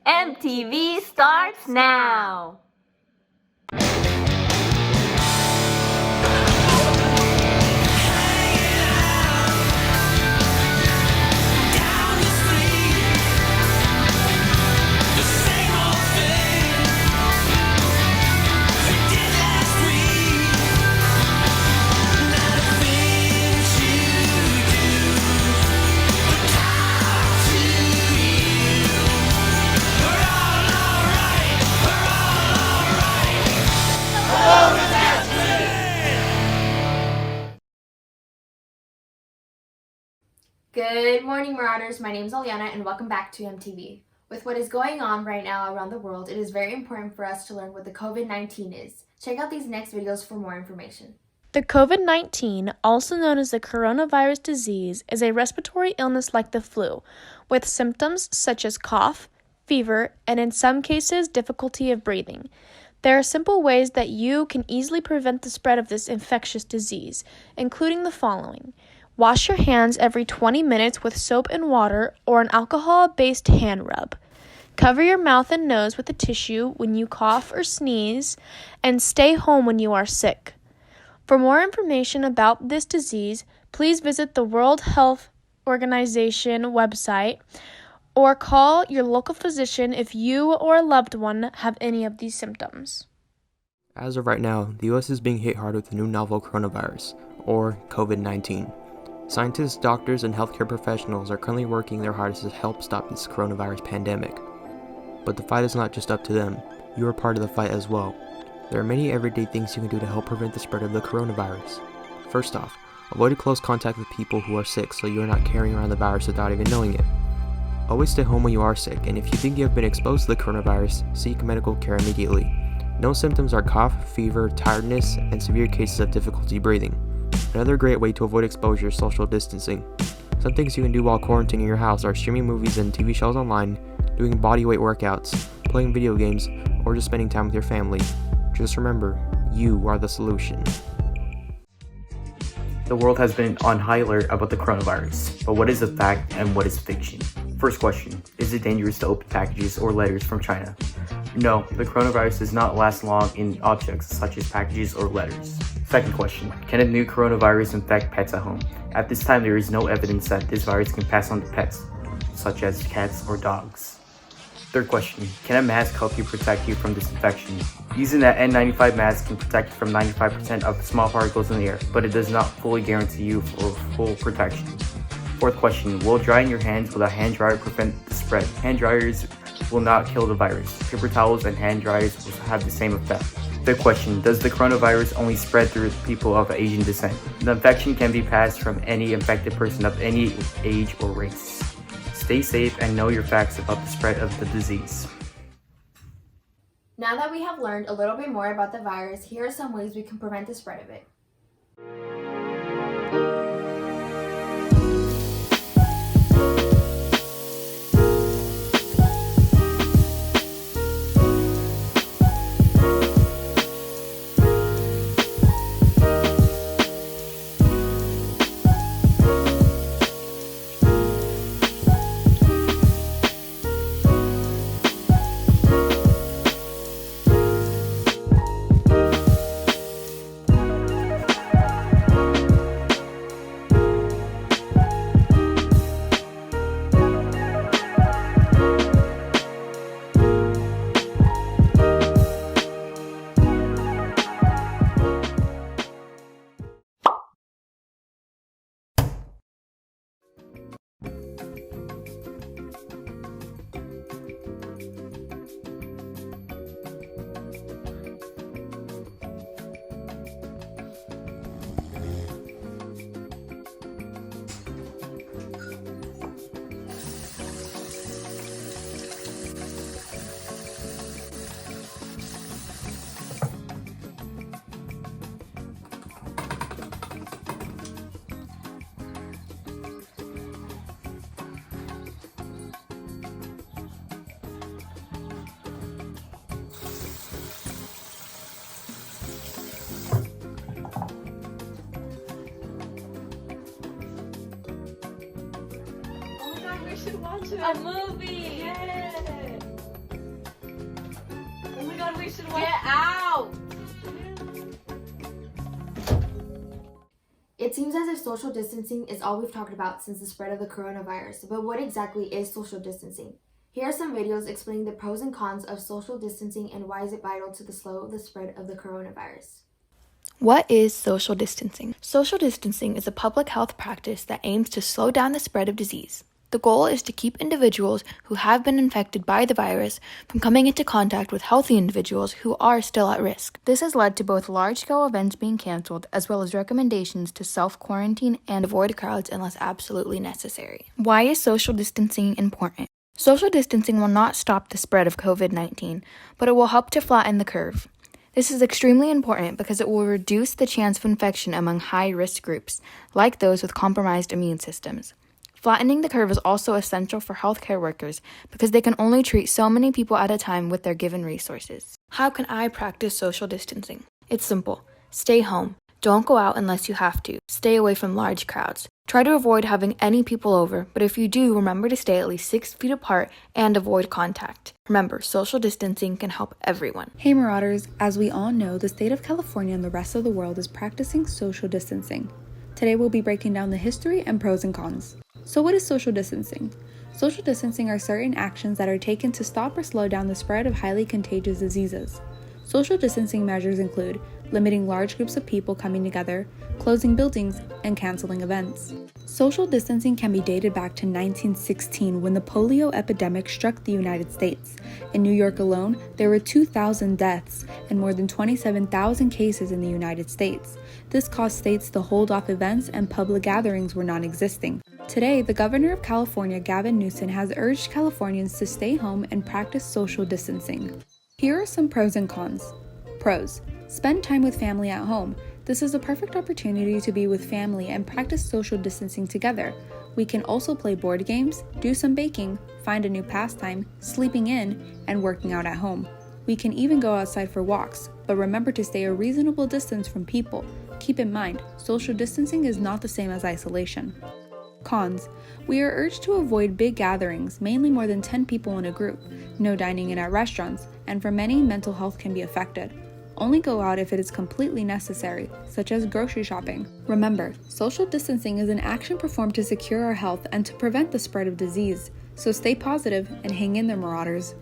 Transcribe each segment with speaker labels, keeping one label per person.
Speaker 1: MTV Starts Now!
Speaker 2: Good morning, Marauders. My name is Aleana, and welcome back to MTV. With what is going on right now around the world, it is very important for us to learn what the COVID-19 is. Check out these next videos for more information.
Speaker 3: The COVID-19, also known as the coronavirus disease, is a respiratory illness like the flu, with symptoms such as cough, fever, and in some cases, difficulty of breathing. There are simple ways that you can easily prevent the spread of this infectious disease, including the following. Wash your hands every 20 minutes with soap and water or an alcohol-based hand rub. Cover your mouth and nose with a tissue when you cough or sneeze, and stay home when you are sick. For more information about this disease, please visit the World Health Organization website or call your local physician if you or a loved one have any of these symptoms.
Speaker 4: As of right now, the U.S. is being hit hard with the new novel coronavirus, or COVID-19. Scientists, doctors, and healthcare professionals are currently working their hardest to help stop this coronavirus pandemic. But the fight is not just up to them. You are part of the fight as well. There are many everyday things you can do to help prevent the spread of the coronavirus. First off, avoid close contact with people who are sick so you are not carrying around the virus without even knowing it. Always stay home when you are sick, and if you think you have been exposed to the coronavirus, seek medical care immediately. Known symptoms are cough, fever, tiredness, and severe cases of difficulty breathing. Another great way to avoid exposure is social distancing. Some things you can do while quarantining your house are streaming movies and TV shows online, doing bodyweight workouts, playing video games, or just spending time with your family. Just remember, you are the solution.
Speaker 5: The world has been on high alert about the coronavirus, but what is a fact and what is fiction? First question, is it dangerous to open packages or letters from China? No, the coronavirus does not last long in objects such as packages or letters. Second question, can a new coronavirus infect pets at home? At this time, there is no evidence that this virus can pass on to pets, such as cats or dogs. Third question, can a mask help you protect you from this infection? Using that N95 mask can protect you from 95% of small particles in the air, but it does not fully guarantee you for full protection. Fourth question, will drying your hands with a hand dryer prevent the spread? Hand dryers will not kill the virus. Paper towels and hand dryers will have the same effect. Fifth question, does the coronavirus only spread through people of Asian descent? The infection can be passed from any infected person of any age or race. Stay safe and know your facts about the spread of the disease.
Speaker 2: Now that we have learned a little bit more about the virus, here are some ways we can prevent the spread of it.
Speaker 1: should watch it.
Speaker 2: A movie!
Speaker 1: Yeah. Get out!
Speaker 2: It seems as if social distancing is all we've talked about since the spread of the coronavirus, but what exactly is social distancing? Here are some videos explaining the pros and cons of social distancing and why is it vital to slow the spread of the coronavirus.
Speaker 6: What is social distancing? Social distancing is a public health practice that aims to slow down the spread of disease. The goal is to keep individuals who have been infected by the virus from coming into contact with healthy individuals who are still at risk. This has led to both large-scale events being canceled as well as recommendations to self-quarantine and avoid crowds unless absolutely necessary. Why is social distancing important? Social distancing will not stop the spread of COVID-19, but it will help to flatten the curve. This is extremely important because it will reduce the chance of infection among high-risk groups, like those with compromised immune systems. Flattening the curve is also essential for healthcare workers because they can only treat so many people at a time with their given resources. How can I practice social distancing? It's simple. Stay home. Don't go out unless you have to. Stay away from large crowds. Try to avoid having any people over, but if you do, remember to stay at least 6 feet apart and avoid contact. Remember, social distancing can help everyone.
Speaker 7: Hey Marauders, as we all know, the state of California and the rest of the world is practicing social distancing. Today we'll be breaking down the history and pros and cons. So what is social distancing? Social distancing are certain actions that are taken to stop or slow down the spread of highly contagious diseases. Social distancing measures include limiting large groups of people coming together, closing buildings, and canceling events. Social distancing can be dated back to 1916 when the polio epidemic struck the United States. In New York alone, there were 2,000 deaths and more than 27,000 cases in the United States. This caused states to hold off events and public gatherings were non-existing. Today, the governor of California, Gavin Newsom, has urged Californians to stay home and practice social distancing. Here are some pros and cons. Pros: spend time with family at home. This is a perfect opportunity to be with family and practice social distancing together. We can also play board games, do some baking, find a new pastime, sleeping in, and working out at home. We can even go outside for walks, but remember to stay a reasonable distance from people. Keep in mind, social distancing is not the same as isolation. Cons: we are urged to avoid big gatherings, mainly more than 10 people in a group, no dining in at restaurants, and for many, mental health can be affected. Only go out if it is completely necessary, such as grocery shopping. Remember, social distancing is an action performed to secure our health and to prevent the spread of disease. So stay positive and hang in there, Marauders.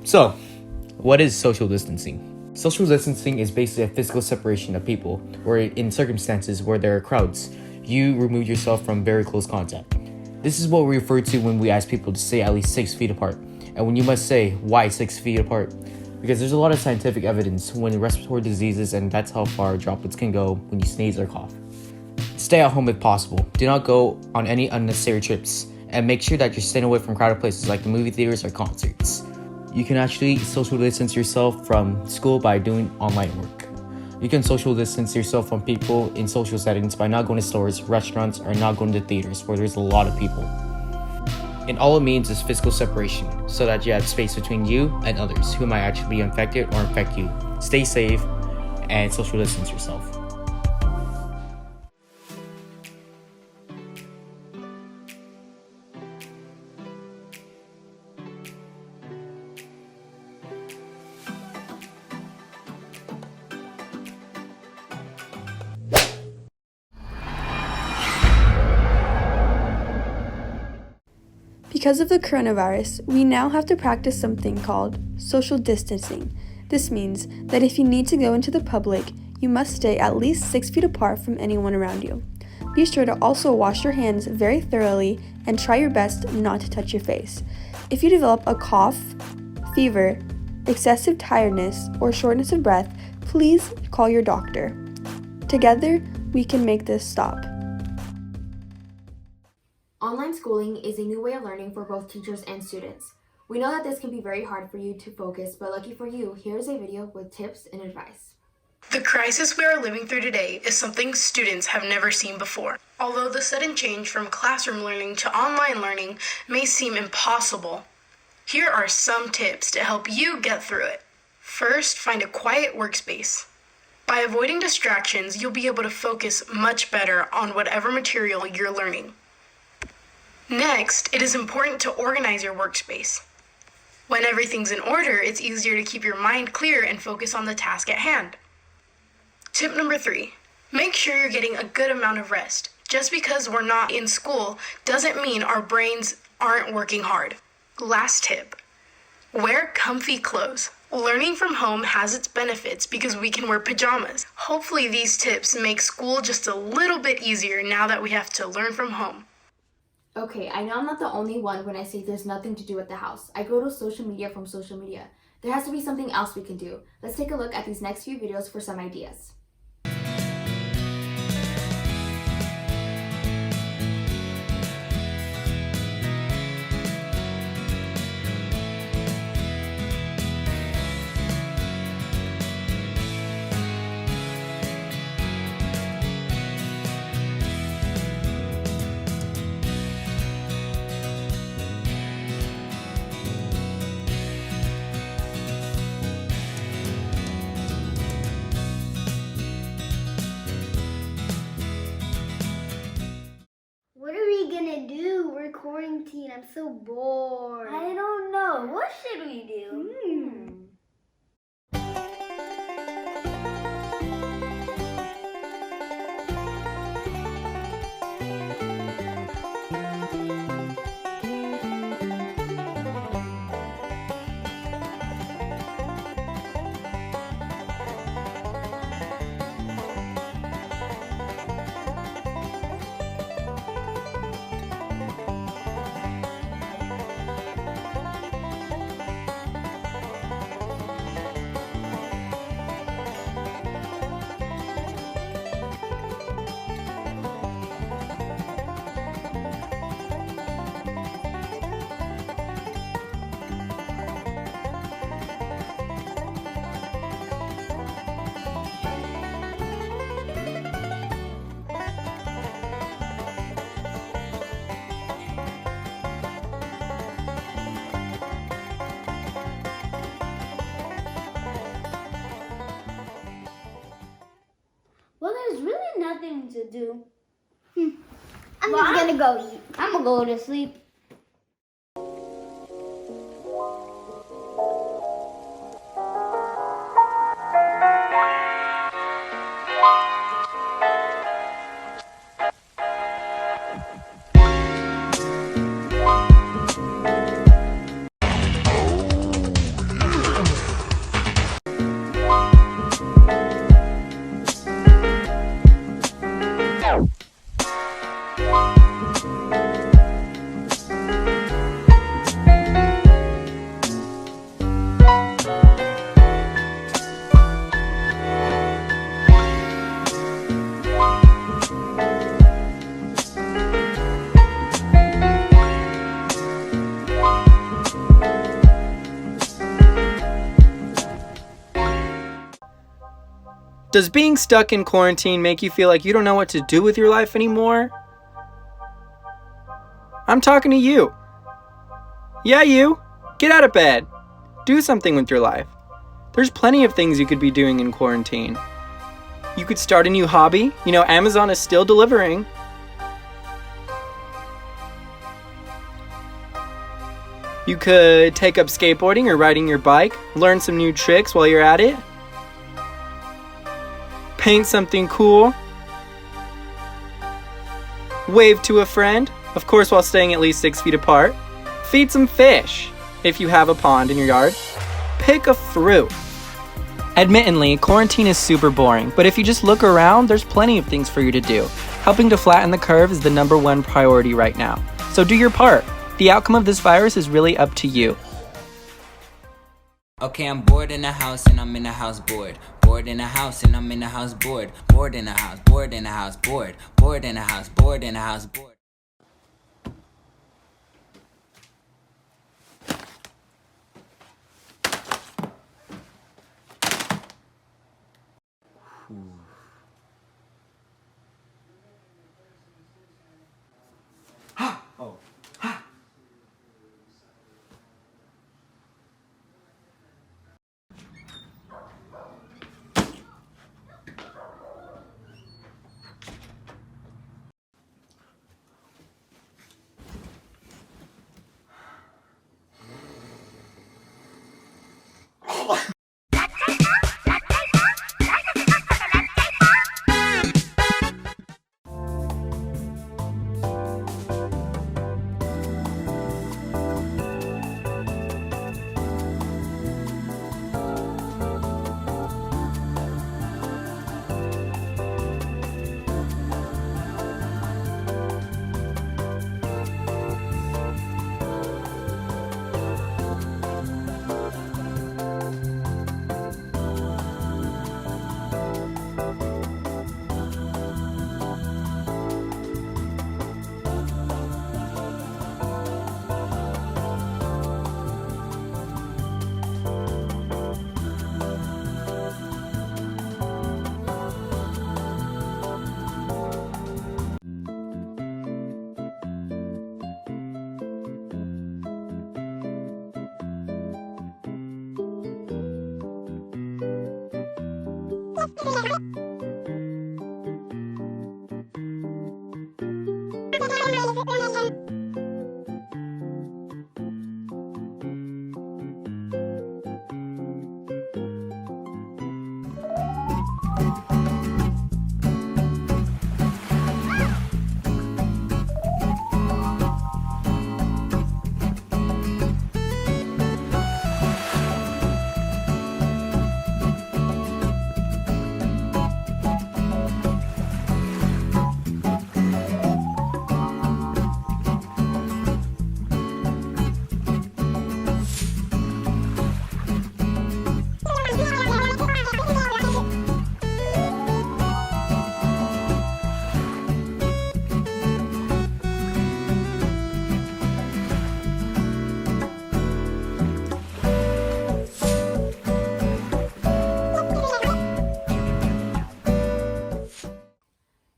Speaker 5: So, what is social distancing? Social distancing is basically a physical separation of people, or in circumstances where there are crowds, you remove yourself from very close contact. This is what we refer to when we ask people to stay at least 6 feet apart. And when you must say, why 6 feet apart? Because there's a lot of scientific evidence when respiratory diseases, and that's how far droplets can go when you sneeze or cough. Stay at home if possible. Do not go on any unnecessary trips, and make sure that you're staying away from crowded places like the movie theaters or concerts. You can actually social distance yourself from school by doing online work. You can social distance yourself from people in social settings by not going to stores, restaurants, or not going to theaters where there's a lot of people. And all it means is physical separation, so that you have space between you and others who might actually be infected or infect you. Stay safe and social distance yourself.
Speaker 8: Because of the coronavirus, we now have to practice something called social distancing. This means that if you need to go into the public, you must stay at least 6 feet apart from anyone around you. Be sure to also wash your hands very thoroughly and try your best not to touch your face. If you develop a cough, fever, excessive tiredness, or shortness of breath, please call your doctor. Together, we can make this stop.
Speaker 2: Online schooling is a new way of learning for both teachers and students. We know that this can be very hard for you to focus, but lucky for you, here's a video with tips and advice.
Speaker 9: The crisis we are living through today is something students have never seen before. Although the sudden change from classroom learning to online learning may seem impossible, here are some tips to help you get through it. First, find a quiet workspace. By avoiding distractions, you'll be able to focus much better on whatever material you're learning. Next, it is important to organize your workspace. When everything's in order, it's easier to keep your mind clear and focus on the task at hand. Tip number 3, make sure you're getting a good amount of rest. Just because we're not in school doesn't mean our brains aren't working hard. Last tip, wear comfy clothes. Learning from home has its benefits because we can wear pajamas. Hopefully these tips make school just a little bit easier now that we have to learn from home.
Speaker 2: Okay, I know I'm not the only one when I say there's nothing to do at the house. I go to social media from social media. There has to be something else we can do. Let's take a look at these next few videos for some ideas.
Speaker 10: What are we gonna do? We're quarantined. I'm so bored.
Speaker 1: I don't know. What should we do?
Speaker 10: Well, there's really nothing to do. I'm just gonna go eat. I'm gonna go to sleep.
Speaker 11: Does being stuck in quarantine make you feel like you don't know what to do with your life anymore? I'm talking to you. Yeah, you. Get out of bed. Do something with your life. There's plenty of things you could be doing in quarantine. You could start a new hobby. You know, Amazon is still delivering. You could take up skateboarding or riding your bike, learn some new tricks while you're at it. Paint something cool. Wave to a friend, of course while staying at least 6 feet apart. Feed some fish, if you have a pond in your yard. Pick a fruit. Admittedly, quarantine is super boring, but if you just look around, there's plenty of things for you to do. Helping to flatten the curve is the #1 priority right now. So do your part. The outcome of this virus is really up to you.
Speaker 12: Okay, I'm bored in the house and I'm in the house bored. Bored in the house and I'm in the house bored. Bored in the house, bored in the house, bored. Bored in the house, bored in the house, bored.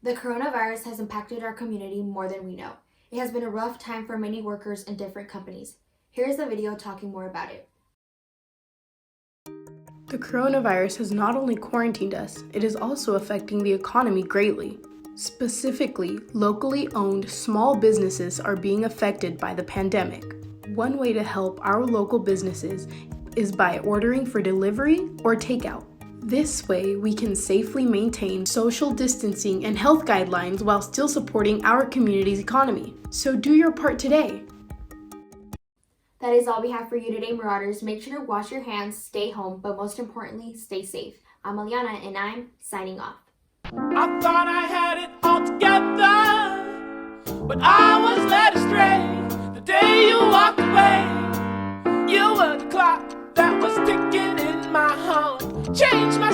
Speaker 2: The coronavirus has impacted our community more than we know. It has been a rough time for many workers in different companies. Here's the video talking more about it.
Speaker 9: The coronavirus has not only quarantined us, it is also affecting the economy greatly. Specifically, locally owned small businesses are being affected by the pandemic. One way to help our local businesses is by ordering for delivery or takeout. This way, we can safely maintain social distancing and health guidelines while still supporting our community's economy. So do your part today.
Speaker 2: That is all we have for you today, Marauders. Make sure to wash your hands, stay home, but most importantly, stay safe. I'm Aleana, and I'm signing off.
Speaker 13: I thought I had it all together, but I was led astray the day you walked away. You were the clock that was ticking in my heart, changed my